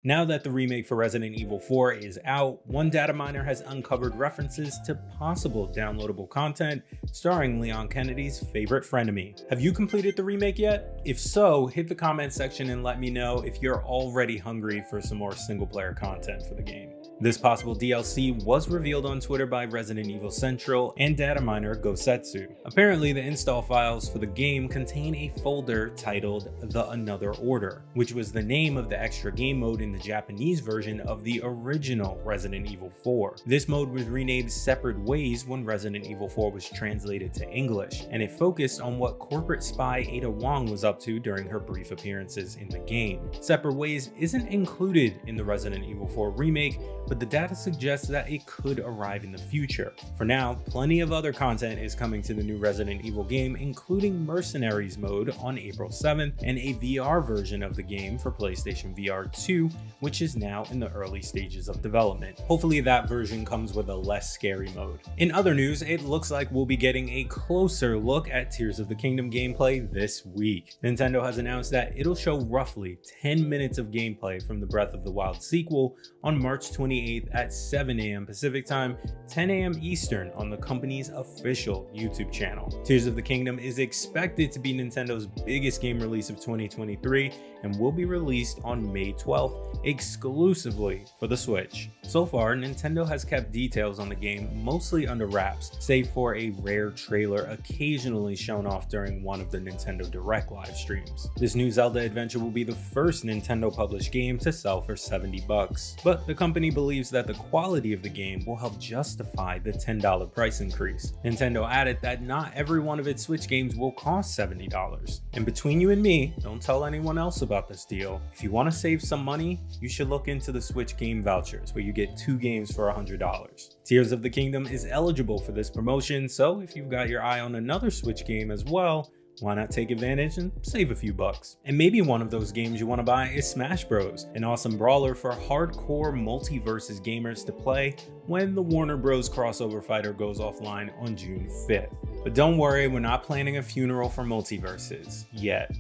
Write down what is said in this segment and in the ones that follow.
Now that the remake for Resident Evil 4 is out, one data miner has uncovered references to possible downloadable content starring Leon Kennedy's favorite frenemy. Have you completed the remake yet? If so, hit the comment section and let me know if you're already hungry for some more single player content for the game. This possible DLC was revealed on Twitter by Resident Evil Central and data miner Gosetsu. Apparently, the install files for the game contain a folder titled The Another Order, which was the name of the extra game mode in the Japanese version of the original Resident Evil 4. This mode was renamed Separate Ways when Resident Evil 4 was translated to English, and it focused on what corporate spy Ada Wong was up to during her brief appearances in the game. Separate Ways isn't included in the Resident Evil 4 remake, but the data suggests that it could arrive in the future. For now, plenty of other content is coming to the new Resident Evil game, including Mercenaries mode on April 7th and a VR version of the game for PlayStation VR 2, which is now in the early stages of development. Hopefully that version comes with a less scary mode. In other news, it looks like we'll be getting a closer look at Tears of the Kingdom gameplay this week. Nintendo has announced that it'll show roughly 10 minutes of gameplay from the Breath of the Wild sequel on March 28th at 7 AM Pacific Time, 10 AM Eastern on the company's official YouTube channel. Tears of the Kingdom is expected to be Nintendo's biggest game release of 2023 and will be released on May 12th exclusively for the Switch. So far, Nintendo has kept details on the game mostly under wraps, save for a rare trailer occasionally shown off during one of the Nintendo Direct live streams. This new Zelda adventure will be the first Nintendo published game to sell for $70, but the company believes that the quality of the game will help justify the $10 price increase. Nintendo added that not every one of its Switch games will cost $70. And between you and me, don't tell anyone else about this deal. If you want to save some money, you should look into the Switch game vouchers where you get 2 games for $100. Tears of the Kingdom is eligible for this promotion, so if you've got your eye on another Switch game as well, why not take advantage and save a few bucks? And maybe one of those games you want to buy is Smash Bros, an awesome brawler for hardcore multi-versus gamers to play when the Warner Bros crossover fighter goes offline on June 5th. But don't worry, we're not planning a funeral for multiverses yet.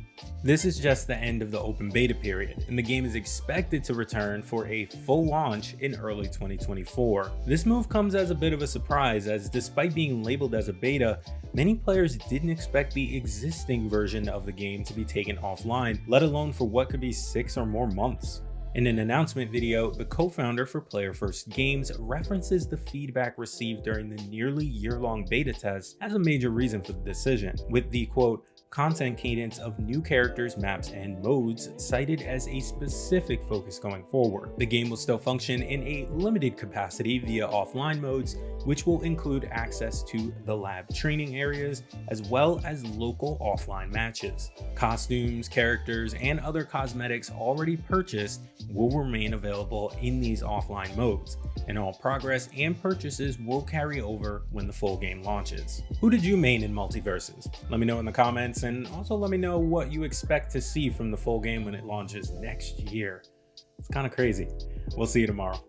This is just the end of the open beta period, and the game is expected to return for a full launch in early 2024. This move comes as a bit of a surprise, as despite being labeled as a beta, many players didn't expect the existing version of the game to be taken offline, let alone for what could be 6 or more months. In an announcement video, the co-founder for Player First Games references the feedback received during the nearly year-long beta test as a major reason for the decision, with the quote, content cadence of new characters, maps, and modes cited as a specific focus going forward. The game will still function in a limited capacity via offline modes, which will include access to the lab training areas, as well as local offline matches. Costumes, characters, and other cosmetics already purchased will remain available in these offline modes, and all progress and purchases will carry over when the full game launches. Who did you main in Multiverses? Let me know in the comments, and also let me know what you expect to see from the full game when it launches next year. It's kind of crazy. We'll see you tomorrow.